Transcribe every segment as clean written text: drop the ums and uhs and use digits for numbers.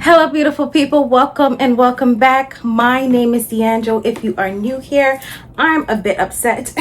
Hello, beautiful people. Welcome and welcome back. My name is D'Angelo. If you are new here, I'm a bit upset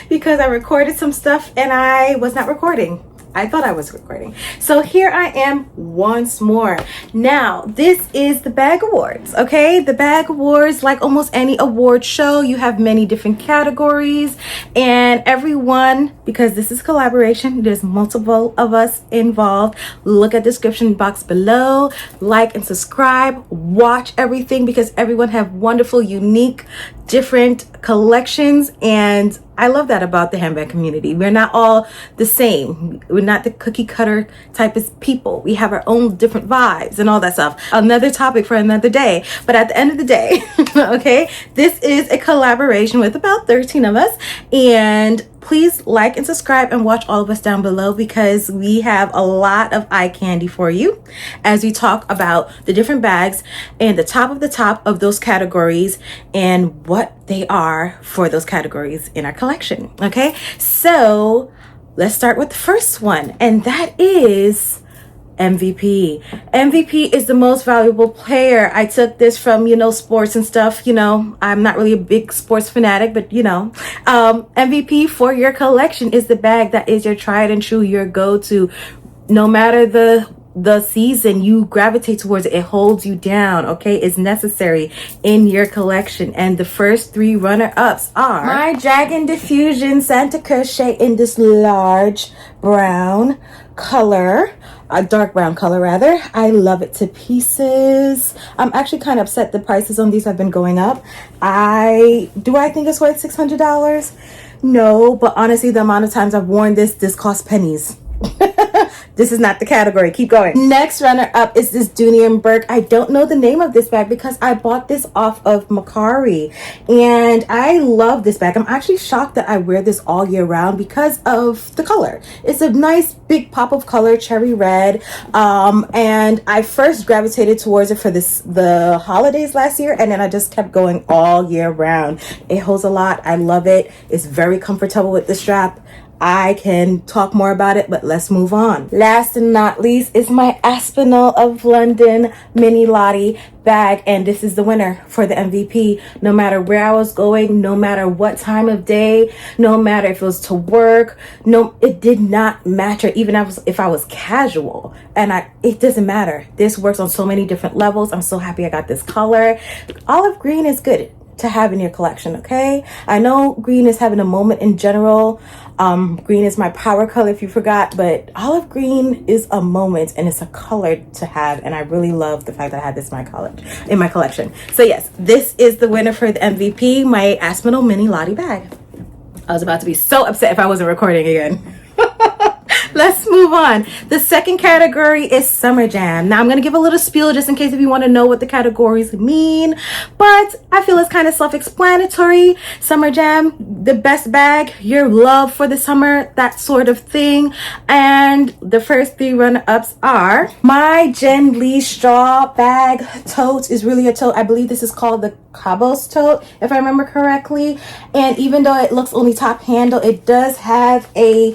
because I recorded some stuff and I was not recording. I thought I was recording. So here I am once more. Now, this is the Bag Awards, okay? The Bag Awards, like almost any award show, you have many different categories, and everyone, because this is collaboration, there's multiple of us involved. Look at the description box below, like and subscribe, watch everything because everyone have wonderful, unique, different collections, and I love that about the handbag community. We're not all the same. We're not the cookie cutter type of people. We have our own different vibes and all that stuff. Another topic for another day. But at the end of the day, okay, this is a collaboration with about 13 of us. And please like and subscribe and watch all of us down below because we have a lot of eye candy for you as we talk about the different bags and the top of those categories and what they are for those categories in our collection. Okay, so let's start with the first one, and that is MVP. MVP is the most valuable player. I took this from, sports and stuff. I'm not really a big sports fanatic, but MVP for your collection is the bag that is your tried and true, your go-to. No matter the season, you gravitate towards it. It holds you down, okay? It's necessary in your collection. And the first three runner-ups are my Dragon Diffusion Santa Crochet in this large brown color, a dark brown color rather. I love it to pieces. I'm actually kind of upset the prices on these have been going up. I think it's worth $600? No, but honestly, the amount of times I've worn this costs pennies. This is not the category. Keep going. Next runner up is this Dooney and Burke. I don't know the name of this bag because I bought this off of Macari and I love this bag. I'm actually shocked that I wear this all year round because of the color. It's a nice big pop of color, cherry red, and I first gravitated towards it for the holidays last year, and then I just kept going all year round. It holds a lot. I love it. It's very comfortable with the strap. I can talk more about it, but let's move on. Last and not least is my Aspinall of London Mini Lottie bag, and this is the winner for the MVP. No matter where I was going, no matter what time of day, no matter if it was to work, it did not matter. Even if I was casual, and it doesn't matter. This works on so many different levels. I'm so happy I got this color. Olive green is good to have in your collection, okay? I know green is having a moment in general. Green is my power color if you forgot, but olive green is a moment and it's a color to have, and I really love the fact that I had this in my collection. So yes, this is the winner for the MVP, my Aspinall Mini Lottie bag. I was about to be so upset if I wasn't recording again. Let's move on. The second category is Summer Jam. Now I'm going to give a little spiel just in case if you want to know what the categories mean, but I feel it's kind of self-explanatory. Summer Jam, the best bag, your love for the summer, that sort of thing. And the first three runner-ups are my Jen Lee straw bag tote. Is really a tote. I believe this is called the Cabos tote, if I remember correctly. And even though it looks only top handle, it does have a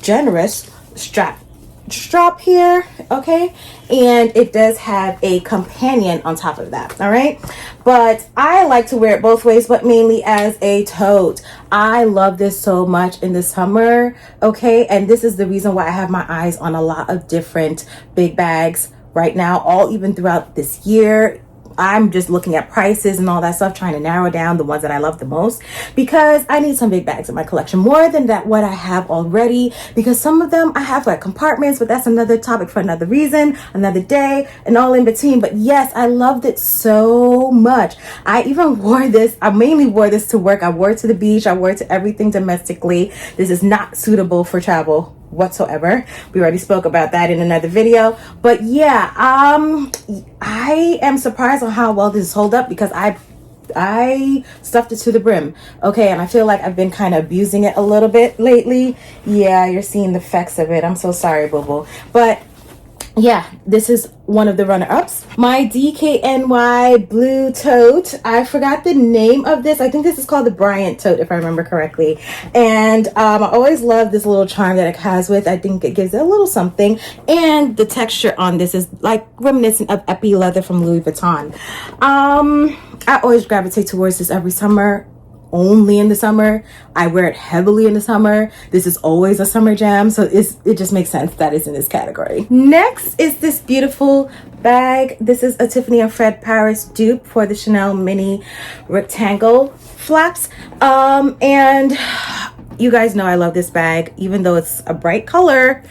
generous strap here, okay, and it does have a companion on top of that. All right, but I like to wear it both ways, but mainly as a tote. I love this so much in the summer, okay, and this is the reason why I have my eyes on a lot of different big bags right now, even throughout this year. I'm just looking at prices and all that stuff, trying to narrow down the ones that I love the most because I need some big bags in my collection, more than that what I have already, because some of them I have like compartments, but that's another topic for another reason, another day, and all in between. But yes, I loved it so much. I even wore this. I mainly wore this to work. I wore it to the beach. I wore it to everything domestically. This is not suitable for travel whatsoever. We already spoke about that in another video, but yeah, I am surprised on how well this hold up because I stuffed it to the brim, okay, and I feel like I've been kind of abusing it a little bit lately. Yeah, you're seeing the effects of it. I'm so sorry, boo boo, but yeah, this is one of the runner-ups. My DKNY blue tote. I forgot the name of this. I think this is called the Bryant tote, if I remember correctly. And I always love this little charm that it has with. I think it gives it a little something. And the texture on this is like reminiscent of Epi leather from Louis Vuitton. I always gravitate towards this every summer. Only in the summer. I wear it heavily in the summer. This is always a summer jam, so it just makes sense that it's in this category. Next is this beautiful bag. This is a Tiffany and Fred Paris dupe for the Chanel mini rectangle flaps. And you guys know I love this bag, even though it's a bright color.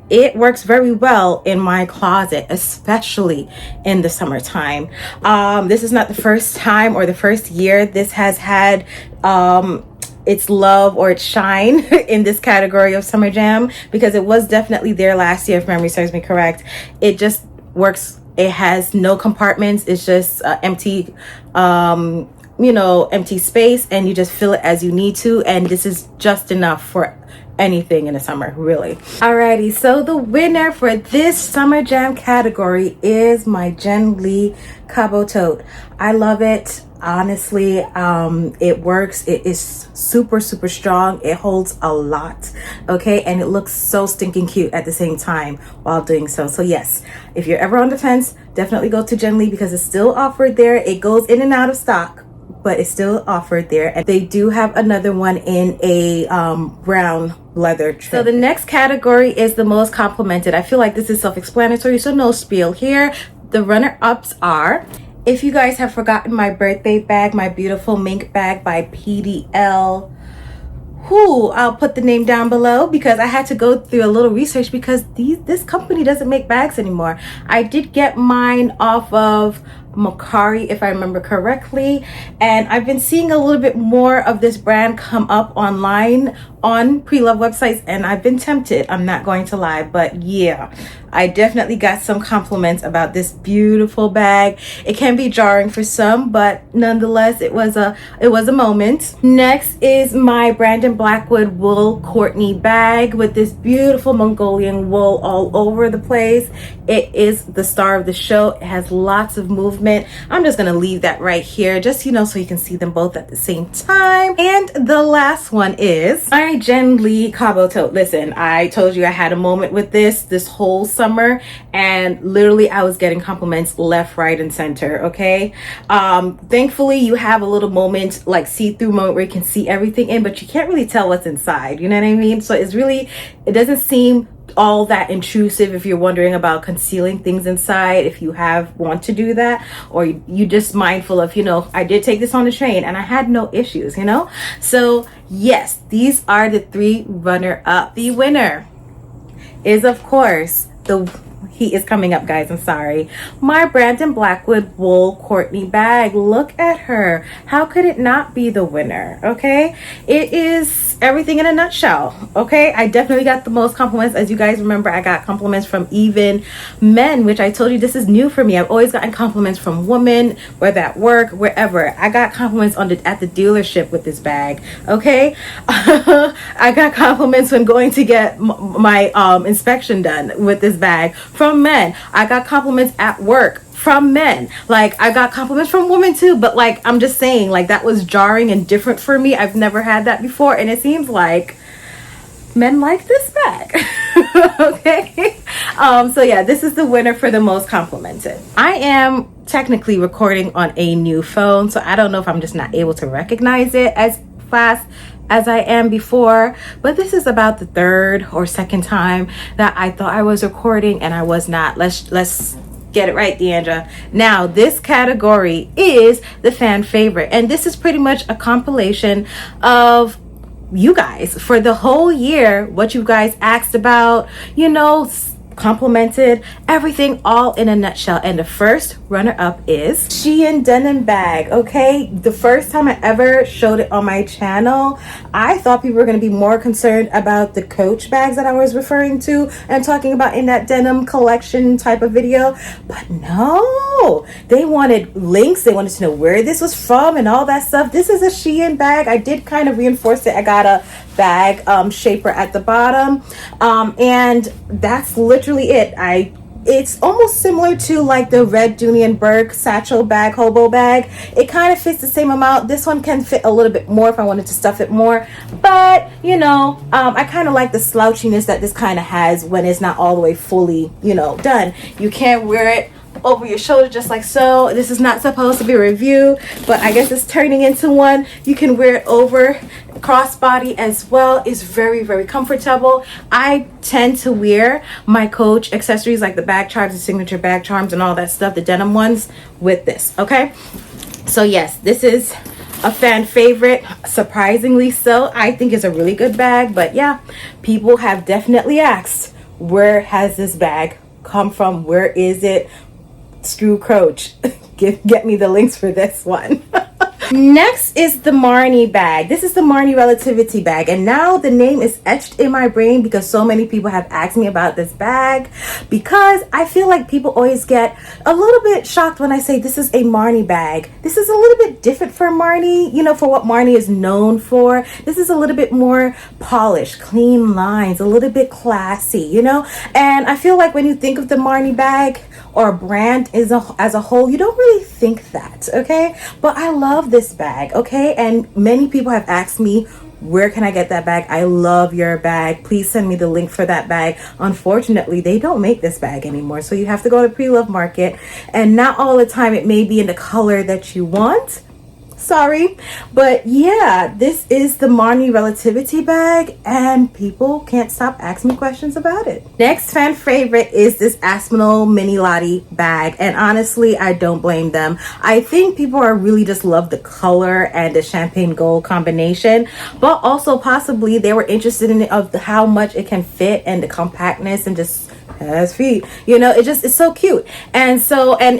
It works very well in my closet, especially in the summertime. This is not the first time or the first year this has had its love or its shine in this category of Summer Jam, because it was definitely there last year, if memory serves me correct. It just works. It has no compartments. It's just empty, empty space, and you just fill it as you need to. And this is just enough for anything in the summer, really. Alrighty, so the winner for this Summer Jam category is my Jen Lee Cabo tote. I love it. Honestly, it works. It is super strong. It holds a lot, okay, and it looks so stinking cute at the same time while doing so. So yes, if you're ever on the fence, definitely go to Jen Lee, because it's still offered there. It goes in and out of stock, but it's still offered there. And they do have another one in a brown leather trim. So the next category is the most complimented. I feel like this is self-explanatory, so no spiel here. The runner-ups are, if you guys have forgotten my birthday bag, my beautiful mink bag by PDL, I'll put the name down below, because I had to go through a little research, because this company doesn't make bags anymore. I did get mine off of Macari, if I remember correctly, and I've been seeing a little bit more of this brand come up online on pre-love websites, and I've been tempted, I'm not going to lie. But yeah, I definitely got some compliments about this beautiful bag. It can be jarring for some, but nonetheless, it was a moment. Next is my Brandon Blackwood wool Courtney bag with this beautiful Mongolian wool all over the place. It is the star of the show. It has lots of movement. I'm just gonna leave that right here, just so you can see them both at the same time. And the last one is my Jen Lee Cabo tote. Listen, I told you I had a moment with this whole summer, and literally I was getting compliments left, right, and center, okay? Thankfully, you have a little moment, like see-through moment, where you can see everything in, but you can't really tell what's inside, you know what I mean? So it doesn't seem all that intrusive if you're wondering about concealing things inside, if you want to do that, or you just mindful of, I did take this on the train and I had no issues, So yes, these are the 3 runner-up. The winner is, of course, he is coming up, guys, I'm sorry, my Brandon Blackwood wool Courtney bag. Look at her. How could it not be the winner? Okay, it is everything in a nutshell. Okay, I definitely got the most compliments. As you guys remember, I got compliments from even men, which I told you this is new for me. I've always gotten compliments from women, whether at work, wherever. I got compliments at the dealership with this bag. Okay, I got compliments when going to get my inspection done with this bag from men. I got compliments at work from men. Like, I got compliments from women too, but like, I'm just saying, like, that was jarring and different for me. I've never had that before, and it seems like men like this bag. Okay, so yeah, this is the winner for the most complimented. I am technically recording on a new phone, so I don't know if I'm just not able to recognize it as fast as I am before, but this is about the 3rd or 2nd time that I thought I was recording and I was not. Let's get it right, Deandra. Now, this category is the fan favorite, and this is pretty much a compilation of you guys for the whole year, what you guys asked about, complimented, everything, all in a nutshell. And the first runner-up is Shein denim bag. Okay, the first time I ever showed it on my channel, I thought people were going to be more concerned about the Coach bags that I was referring to and talking about in that denim collection type of video, but no, they wanted links. They wanted to know where this was from and all that stuff. This is a Shein bag. I did kind of reinforce it. I got a bag shaper at the bottom, and that's literally it. I It's almost similar to like the red Dooney and Burke satchel bag, hobo bag. It kind of fits the same amount. This one can fit a little bit more if I wanted to stuff it more, but you know, I kind of like the slouchiness that this kind of has when it's not all the way fully, you know, done. You can't wear it over your shoulder just like so. This is not supposed to be a review, but I guess it's turning into one. You can wear it over crossbody as well. It's very, very comfortable. I tend to wear my Coach accessories like the bag charms, the signature bag charms and all that stuff, the denim ones, with this. Okay, so yes, this is a fan favorite, surprisingly so. I think it's a really good bag, but yeah, people have definitely asked, where has this bag come from? Where is it? Screw Coach. Get me the links for this one. Next is the Marnie bag. This is the Marnie Relativity bag, and now the name is etched in my brain because so many people have asked me about this bag, because I feel like people always get a little bit shocked when I say this is a Marnie bag. This is a little bit different for Marnie, you know, for what Marnie is known for. This is a little bit more polished, clean lines, a little bit classy, you know, and I feel like when you think of the Marnie bag or brand as a whole, you don't really think that, okay? But I love this bag, okay? And many people have asked me, where can I get that bag? I love your bag. Please send me the link for that bag. Unfortunately, they don't make this bag anymore, so you have to go to Pre-Love Market, and not all the time it may be in the color that you want. Sorry, but yeah, this is the Marnie Relativity bag, and people can't stop asking me questions about it. Next fan favorite is this Aspinall Mini Lottie bag, and honestly, I don't blame them. I think people are really just love the color and the champagne gold combination, but also possibly they were interested in how much it can fit and the compactness and just has feet, you know, it's so cute. And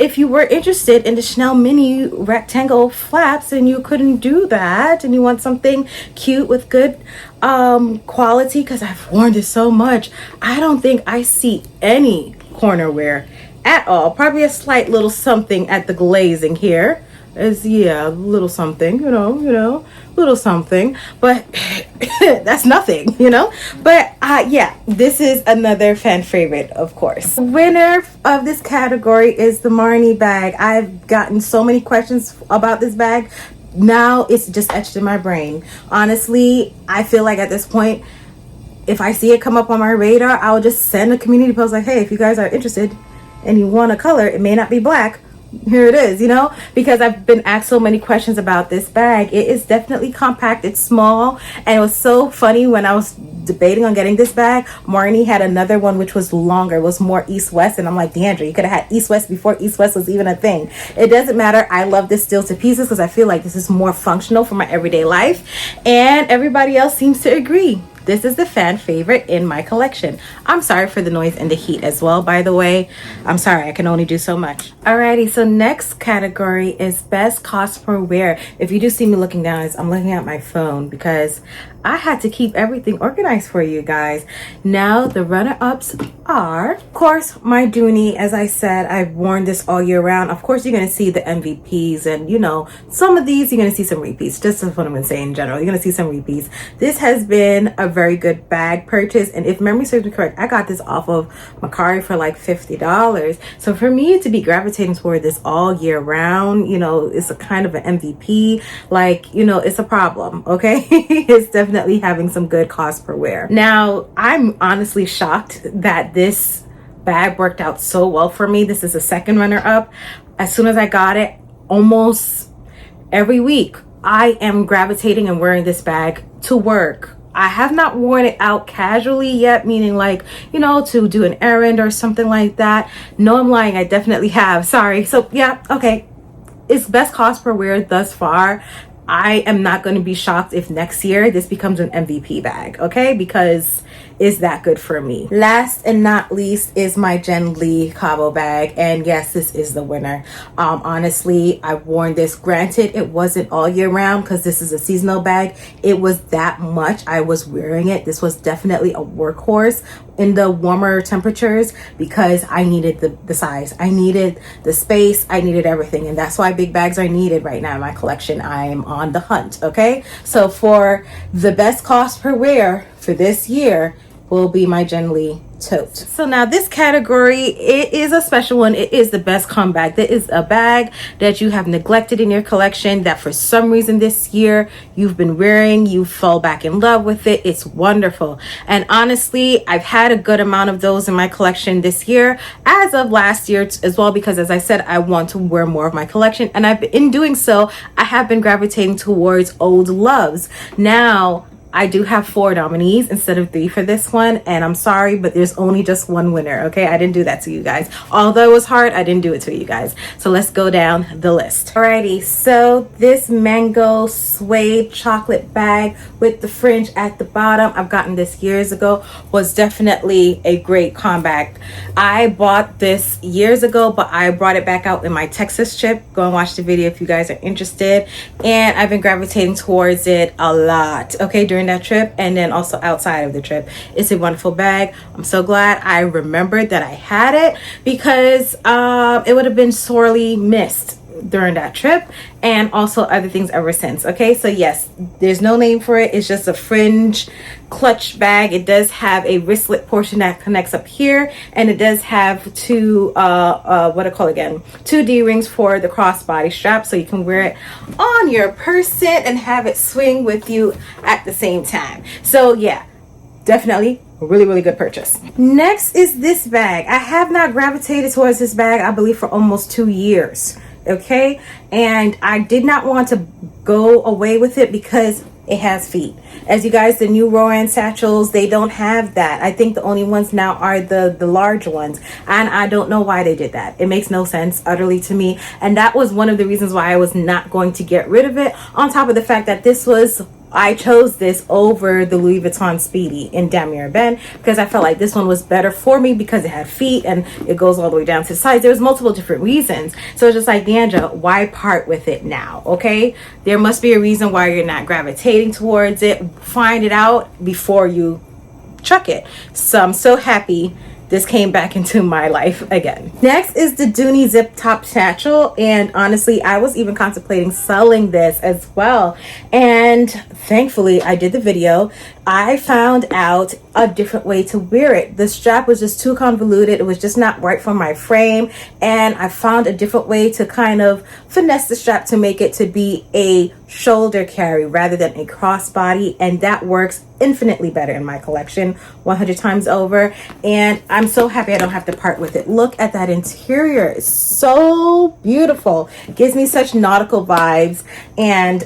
if you were interested in the Chanel mini rectangle flaps and you couldn't do that and you want something cute with good quality, because I've worn this so much, I don't think I see any corner wear at all. Probably a slight little something at the glazing here, is yeah, little something, you know, little something, but that's nothing, you know. But yeah, this is another fan favorite, of course. The winner of this category is the Marnie bag. I've gotten so many questions about this bag. Now it's just etched in my brain. Honestly, I feel like at this point, if I see it come up on my radar, I'll just send a community post like, hey, if you guys are interested and you want a color, it may not be black, here it is, you know, because I've been asked so many questions about this bag. It is definitely compact, it's small, and it was so funny when I was debating on getting this bag. Marnie had another one which was longer, it was more east-west, and I'm like, Deandra, you could have had east-west before east-west was even a thing. It doesn't matter. I love this still to pieces because I feel like this is more functional for my everyday life, and everybody else seems to agree. This is the fan favorite in my collection. I'm sorry for the noise and the heat as well, by the way. I'm sorry, I can only do so much. Alrighty, so next category is best cost per wear. If you do see me looking down, I'm looking at my phone because I had to keep everything organized for you guys. Now the runner-ups are, of course, my Dooney. As I said, I've worn this all year round. Of course, you're going to see the MVPs, and you know, some of these you're going to see some repeats. Just what I'm going to say in general, you're going to see some repeats. This has been a very good bag purchase, and if memory serves me correct, I got this off of Macari for like $50. So for me to be gravitating toward this all year round, you know, it's a kind of an MVP. Like, you know, it's a problem, okay? It's definitely having some good cost per wear. Now, I'm honestly shocked that this bag worked out so well for me. This is a second runner up. As soon as I got it, almost every week, I am gravitating and wearing this bag to work. I have not worn it out casually yet, meaning like, you know, to do an errand or something like that. No, I'm lying. I definitely have. Sorry. So yeah, okay. It's best cost per wear thus far. I am not going to be shocked if next year this becomes an MVP bag, okay? Because it's that good for me. Last and not least is my Jen Lee Cabo bag, and yes, this is the winner. Honestly, I've worn this. Granted, it wasn't all year round because this is a seasonal bag. It was that much I was wearing it. This was definitely a workhorse in the warmer temperatures because I needed the size. I needed the space. I needed everything, and that's why big bags are needed right now in my collection. I am on the hunt, okay? So for the best cost per wear for this year will be my Jen Lee tote. So now this category, it is a special one. It is the best comeback. That is a bag that you have neglected in your collection that for some reason this year you've been wearing, you fell back in love with it. It's wonderful. And honestly, I've had a good amount of those in my collection this year as of last year as well, because as I said, I want to wear more of my collection, and in doing so, I have been gravitating towards old loves. Now I do have 4 nominees instead of 3 for this one, and I'm sorry, but there's only just one winner, okay? I didn't do that to you guys. Although it was hard, I didn't do it to you guys. So let's go down the list. Alrighty, so this mango suede chocolate bag with the fringe at the bottom, I've gotten this years ago, was definitely a great comeback. I bought this years ago, but I brought it back out in my Texas trip. Go and watch the video if you guys are interested. And I've been gravitating towards it a lot, okay, during that trip, and then also outside of the trip. It's a wonderful bag. I'm so glad I remembered that I had it, because it would have been sorely missed during that trip, and also other things ever since. Okay, so yes, there's no name for it. It's just a fringe clutch bag. It does have a wristlet portion that connects up here, and it does have 2 2 D rings for the crossbody strap, so you can wear it on your person and have it swing with you at the same time. So yeah, definitely really good purchase. Next is this bag. I have not gravitated towards this bag, I believe, for almost 2 years. Okay, and I did not want to go away with it because it has feet. As you guys, the new Rowan satchels, they don't have that. I think the only ones now are the large ones, and I don't know why they did that. It makes no sense utterly to me, and that was one of the reasons why I was not going to get rid of it, on top of the fact that I chose this over the Louis Vuitton Speedy in Damier Ben, because I felt like this one was better for me because it had feet and it goes all the way down to the sides. There was multiple different reasons. So it's just like, Deandra, why part with it now? Okay, there must be a reason why you're not gravitating towards it. Find it out before you chuck it. So I'm so happy this came back into my life again. Next is the Dooney zip top satchel, and honestly, I was even contemplating selling this as well, and thankfully I did the video. I found out a different way to wear it. The strap was just too convoluted. It was just not right for my frame, and I found a different way to kind of finesse the strap to make it to be a shoulder carry rather than a crossbody, and that works infinitely better in my collection 100 times over, and I'm so happy I don't have to part with it. Look at that interior. It's so beautiful. It gives me such nautical vibes, and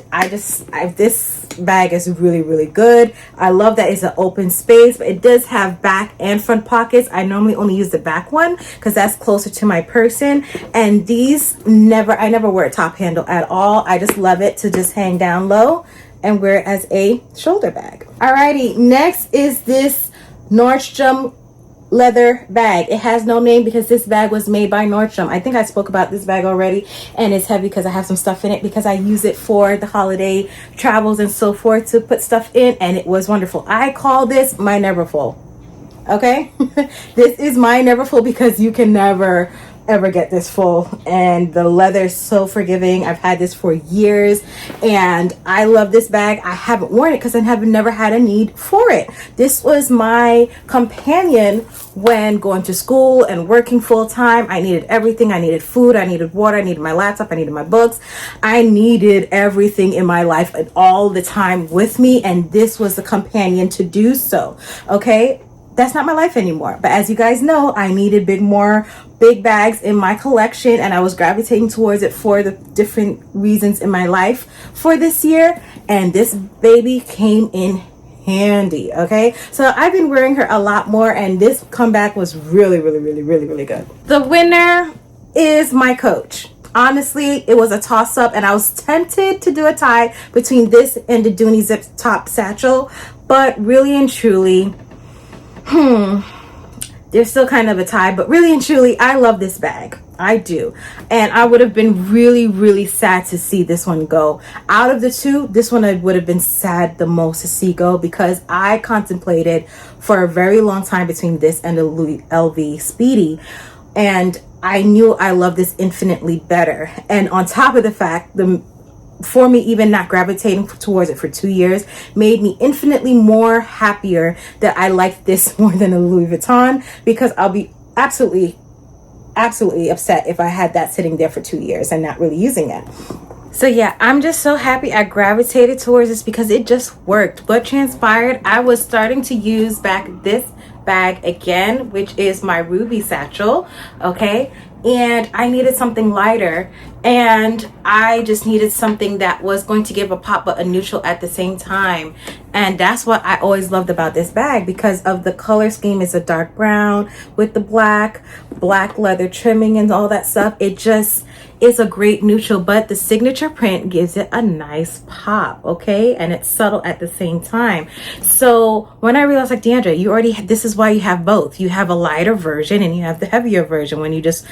this bag is really good. I love that it's an open space, but it does have back and front pockets. I normally only use the back one because that's closer to my person, and I never wear a top handle at all. I just love it to just hang down low and wear it as a shoulder bag. Alrighty, next is this Nordstrom leather bag. It has no name because this bag was made by Nordstrom. I think I spoke about this bag already, and it's heavy because I have some stuff in it because I use it for the holiday travels and so forth to put stuff in, and it was wonderful. I call this my never full. Okay, this is my never full because you can never ever get this full, and the leather is so forgiving. I've had this for years and I love this bag. I haven't worn it because I have never had a need for it. This was my companion when going to school and working full-time. I needed everything. I needed food, I needed water, I needed my laptop, I needed my books, I needed everything in my life and all the time with me, and this was the companion to do so. Okay, that's not my life anymore, but as you guys know, I needed big bags in my collection, and I was gravitating towards it for the different reasons in my life for this year, and this baby came in handy. Okay, so I've been wearing her a lot more, and this comeback was really good. The winner is my Coach. Honestly, it was a toss-up, and I was tempted to do a tie between this and the Dooney zip top satchel, but really and truly, there's still kind of a tie, but really and truly, I love this bag. I do. And I would have been really sad to see this one go. Out of the two, this one I would have been sad the most to see go, because I contemplated for a very long time between this and the Louis LV Speedy, and I knew I loved this infinitely better. And on top of the fact, for me, even not gravitating towards it for 2 years made me infinitely more happier that I liked this more than a Louis Vuitton, because I'll be absolutely upset if I had that sitting there for 2 years and not really using it. So yeah, I'm just so happy I gravitated towards this because it just worked. What transpired, I was starting to use back this bag again, which is my ruby satchel, okay? And I needed something lighter, and I just needed something that was going to give a pop but a neutral at the same time. And that's what I always loved about this bag, because of the color scheme. It's a dark brown with the black leather trimming and all that stuff. It just is a great neutral, but the signature print gives it a nice pop, okay? And it's subtle at the same time. So when I realized, like, Deandra, you already, this is why you have both. You have a lighter version and you have the heavier version when you just,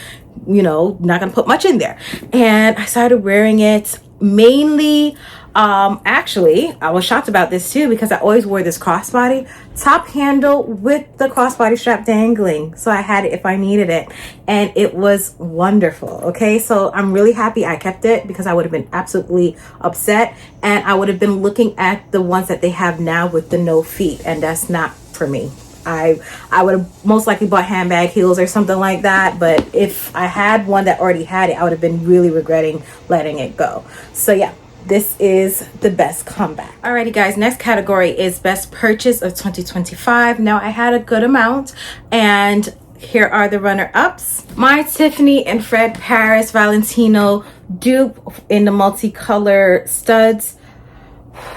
you know, not gonna put much in there. And I started wearing it mainly, actually, I was shocked about this too, because I always wore this crossbody top handle with the crossbody strap dangling. So I had it if I needed it, and it was wonderful. Okay, so I'm really happy I kept it, because I would have been absolutely upset, and I would have been looking at the ones that they have now with the no feet, and that's not for me. I would have most likely bought handbag heels or something like that, but if I had one that already had it, I would have been really regretting letting it go. So yeah, this is the best comeback. Alrighty guys, next category is best purchase of 2025. Now I had a good amount, and here are the runner-ups. My Tiffany and Fred Paris Valentino dupe in the multicolor studs.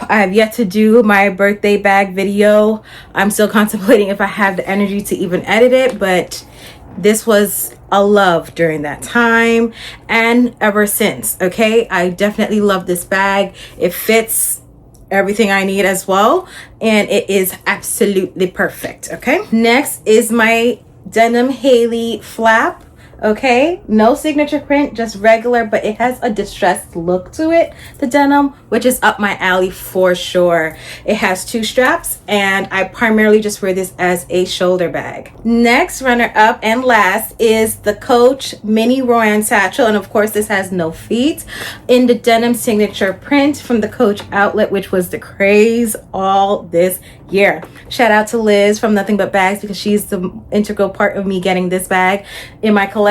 I have yet to do my birthday bag video. I'm still contemplating if I have the energy to even edit it, but this was a love during that time and ever since. Okay, I definitely love this bag. It fits everything I need as well, and it is absolutely perfect. Okay, next is my denim Haley flap. Okay, no signature print, just regular, but it has a distressed look to it, the denim, which is up my alley for sure. It has 2 straps, and I primarily just wear this as a shoulder bag. Next runner up and last is the Coach mini Rowan satchel, and of course this has no feet, in the denim signature print from the Coach outlet, which was the craze all this year. Shout out to Liz from Nothing But Bags, because she's the integral part of me getting this bag in my collection,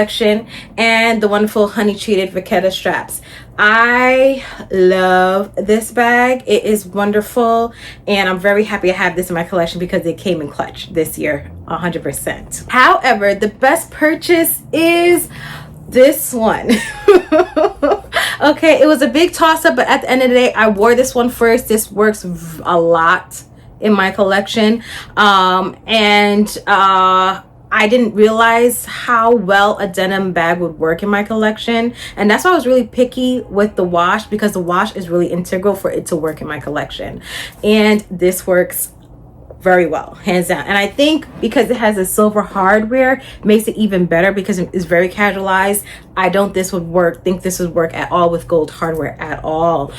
and the wonderful honey treated vachetta straps. I love this bag. It is wonderful, and I'm very happy I have this in my collection because it came in clutch this year 100%. However, the best purchase is this one. Okay, it was a big toss-up, but at the end of the day, I wore this one first. This works a lot in my collection, I didn't realize how well a denim bag would work in my collection, and that's why I was really picky with the wash, because the wash is really integral for it to work in my collection, and this works very well, hands down. And I think because it has a silver hardware, makes it even better because it's very casualized. I don't think this would work at all with gold hardware at all.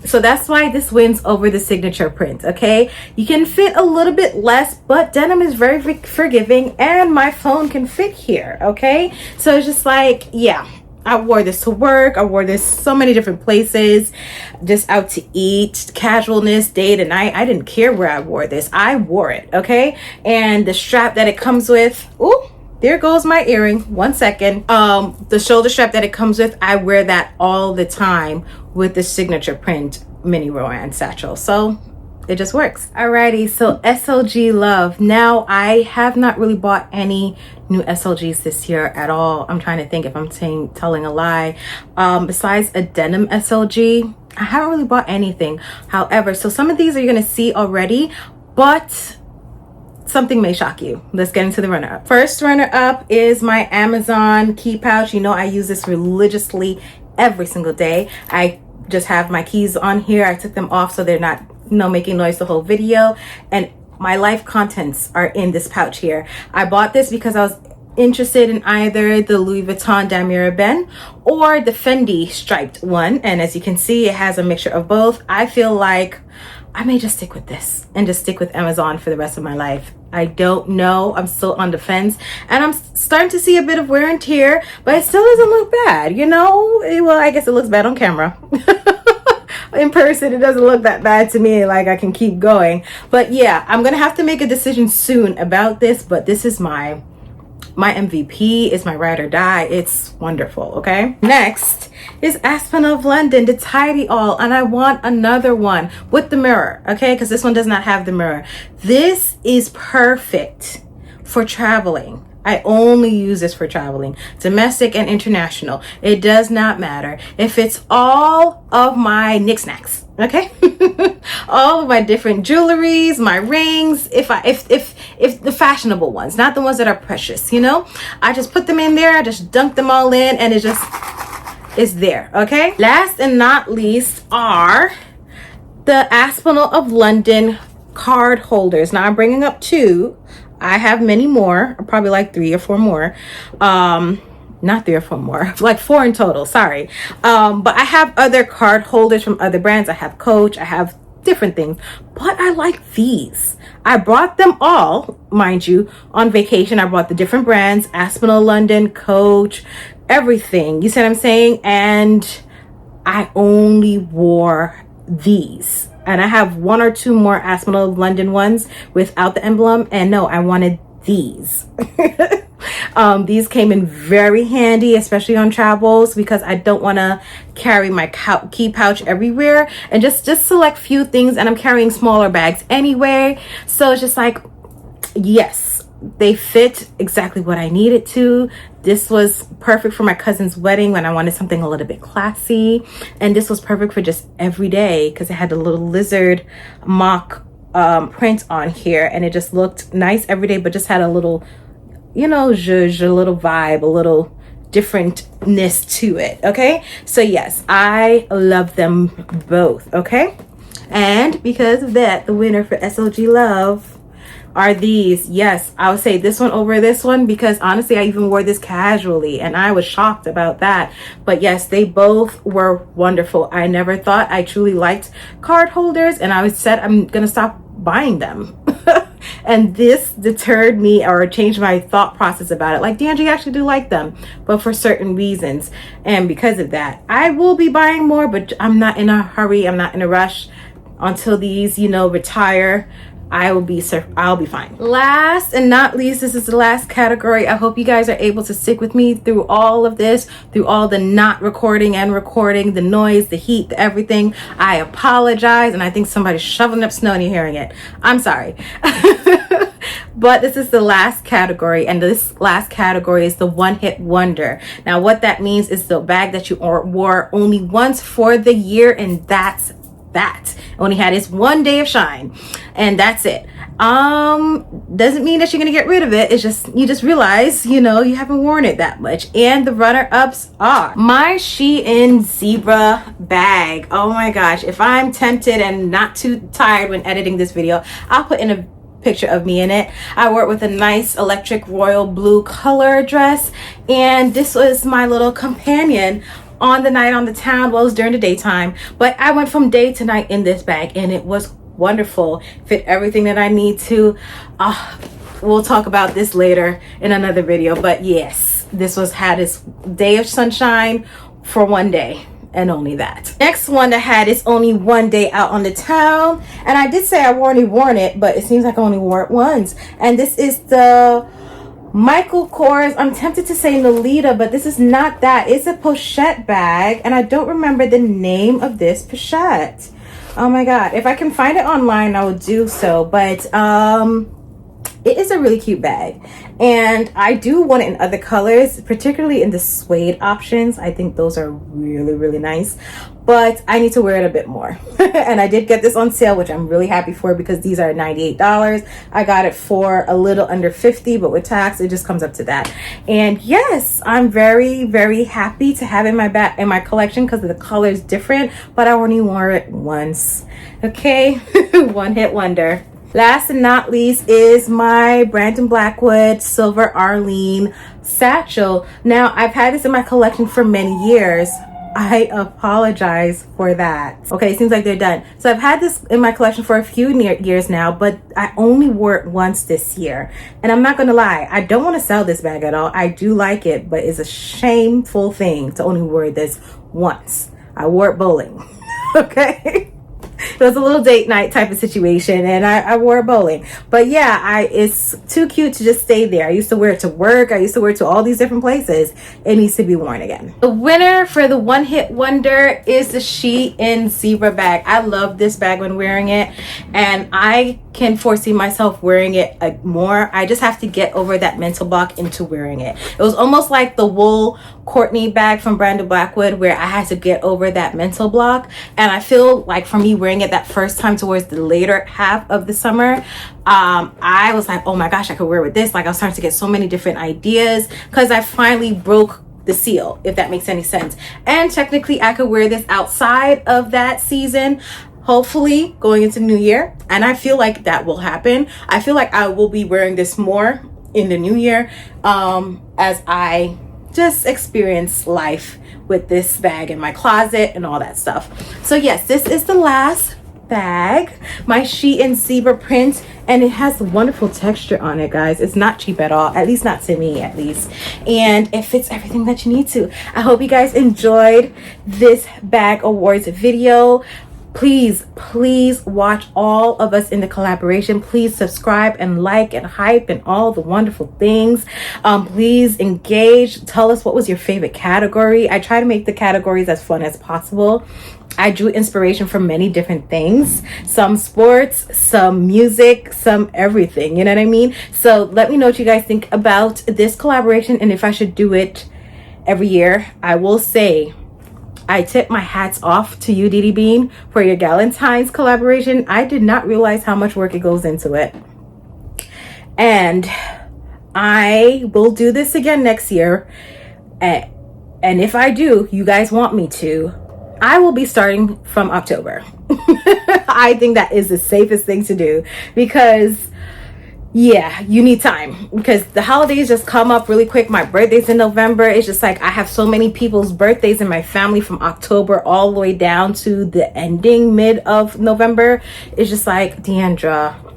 So that's why this wins over the signature print. Okay, you can fit a little bit less, but denim is very forgiving, and my phone can fit here. Okay, so it's just like, yeah, I wore this to work. I wore this so many different places, just out to eat, casualness, day to night. I didn't care where I wore this. I wore it, okay? And the strap that it comes with, ooh, there goes my earring. 1 second. The shoulder strap that it comes with, I wear that all the time with the signature print mini Rowan satchel. So it just works. Alrighty, so SLG love. Now I have not really bought any new SLGs this year at all. I'm trying to think if I'm telling a lie. Besides a denim SLG, I haven't really bought anything. However, so some of these are you gonna see already, but something may shock you. Let's get into the runner-up. First runner-up is my Amazon key pouch. You know I use this religiously every single day. I just have my keys on here. I took them off so they're not, you know, making noise the whole video, and my life contents are in this pouch here. I bought this because I was interested in either the Louis Vuitton Damier Ben or the Fendi striped one, and as you can see, it has a mixture of both. I feel like I may just stick with this and just stick with Amazon for the rest of my life. I don't know. I'm still on the fence, and I'm starting to see a bit of wear and tear, but it still doesn't look bad, you know? Well, I guess it looks bad on camera. in person, it doesn't look that bad to me. Like, I can keep going. But yeah, I'm gonna have to make a decision soon about this, but this is my MVP, is my ride or die. It's wonderful. Okay, next is Aspen of London, the Tidy All, and I want another one with the mirror, okay, because this one does not have the mirror. This is perfect for traveling. I only use this for traveling, domestic and international. It does not matter. If it's all of my knickknacks, okay? All of my different jewelries, my rings, if the fashionable ones, not the ones that are precious, you know? I just put them in there, I just dunk them all in, and it just is there, okay? Last and not least are the Aspinall of London card holders. Now I'm bringing up 2. I have many more, probably like 3 or 4 more. Not 3 or 4 more, like 4 in total, sorry. But I have other card holders from other brands. I have Coach, I have different things, but I like these. I brought them all, mind you, on vacation. I brought the different brands, Aspinall London, Coach, everything. You see what I'm saying? And I only wore these. And I have 1 or 2 more Aspinall London ones without the emblem. And no, I wanted these. These came in very handy, especially on travels, because I don't want to carry my key pouch everywhere, and just select few things. And I'm carrying smaller bags anyway. So it's just like, yes, they fit exactly what I needed to. This was perfect for my cousin's wedding when I wanted something a little bit classy. And this was perfect for just every day because it had a little lizard mock print on here. And it just looked nice every day, but just had a little, you know, zhuzh, a little vibe, a little differentness to it. Okay. So yes, I love them both. Okay. And because of that, the winner for SLG Love are these. Yes, I would say this one over this one, because honestly I even wore this casually and I was shocked about that. But yes, they both were wonderful. I never thought I truly liked card holders, and I said I'm gonna stop buying them. And this deterred me, or changed my thought process about it. Like, D'Angelo, you actually do like them, but for certain reasons. And because of that, I will be buying more, but I'm not in a hurry. I'm not in a rush until these, you know, retire. I'll be fine. Last and not least, this is the last category. I hope you guys are able to stick with me through all of this, through all the not recording and recording, the noise, the heat, the everything. I apologize, and I think somebody's shoveling up snow and you're hearing it. I'm sorry. But this is the last category, and this last category is the one-hit wonder. Now what that means is the bag that you wore only once for the year, and that's that. Only had its one day of shine, and that's it. Doesn't mean that you're gonna get rid of it. It's just, you just realize, you know, you haven't worn it that much. And the runner-ups are my Shein zebra bag. Oh my gosh, if I'm tempted and not too tired when editing this video, I'll put in a picture of me in it. I wore it with a nice electric royal blue color dress, and this was my little companion on the night on the town. Well, it was during the daytime, but I went from day to night in this bag, and it was wonderful. Fit everything that I need to. We'll talk about this later in another video, but yes, this had its day of sunshine for one day, and only that. Next one that had its only one day out on the town, and I did say I already worn it, but it seems like I only wore it once, and this is the Michael Kors. I'm tempted to say Nolita, but this is not that. It's a pochette bag, and I don't remember the name of this pochette. Oh my god, if I can find it online I will do so. But it is a really cute bag, and I do want it in other colors, particularly in the suede options. I think those are really, really nice, but I need to wear it a bit more. And I did get this on sale, which I'm really happy for, because these are $98. I got it for a little under $50, but with tax it just comes up to that. And yes, I'm very, very happy to have it in my collection, because the color is different, but I only wore it once. Okay. One hit wonder. Last and not least is my Brandon Blackwood Silver Arlene satchel. Now, I've had this in my collection for many years. I apologize for that. Okay, it seems like they're done. So I've had this in my collection for a few years now, but I only wore it once this year. And I'm not gonna lie, I don't want to sell this bag at all. I do like it, but it's a shameful thing to only wear this once. I wore it bowling. Okay. It was a little date night type of situation, and I wore it bowling. But yeah, it's too cute to just stay there. I used to wear it to work. I used to wear it to all these different places. It needs to be worn again. The winner for the one hit wonder is the Chee Zebra bag. I love this bag when wearing it, and I can foresee myself wearing it more. I just have to get over that mental block into wearing it. It was almost like the wool Courtney bag from Brandon Blackwood, where I had to get over that mental block. And I feel like for me wearing it that first time towards the later half of the summer, I was like, oh my gosh, I could wear it with this. Like, I was starting to get so many different ideas because I finally broke the seal, if that makes any sense. And technically I could wear this outside of that season, hopefully going into New Year, and I feel like that will happen. I feel like I will be wearing this more in the New Year, as I just experience life with this bag in my closet and all that stuff. So yes, this is the last bag, my Chee Zebra print, and it has wonderful texture on it, guys. It's not cheap at all, at least not to me, at least, and it fits everything that you need to. I hope you guys enjoyed this bag awards video. Please watch all of us in the collaboration. Please subscribe and like and hype and all the wonderful things. Please engage. Tell us what was your favorite category. I try to make the categories as fun as possible. I drew inspiration from many different things, some sports, some music, some everything, you know what I mean? So let me know what you guys think about this collaboration and if I should do it every year. I will say, I tip my hats off to you, Dee Dee Bean, for your Galentine's collaboration. I did not realize how much work it goes into it. And I will do this again next year. And if I do, you guys want me to, I will be starting from October. I think that is the safest thing to do because yeah, you need time because the holidays just come up really quick. My birthday's in November. It's just like I have so many people's birthdays in my family from October all the way down to the ending mid of November. It's just like, Deandra,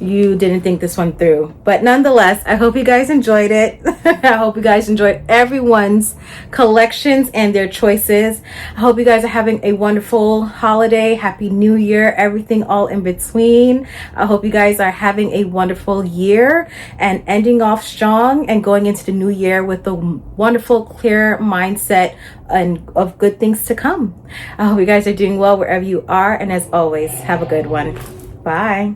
you didn't think this one through. But nonetheless, I hope you guys enjoyed it. I hope you guys enjoyed everyone's collections and their choices. I hope you guys are having a wonderful holiday, happy new year, everything all in between. I hope you guys are having a wonderful year and ending off strong and going into the new year with a wonderful, clear mindset and of good things to come. I hope you guys are doing well wherever you are, and as always, have a good one. Bye.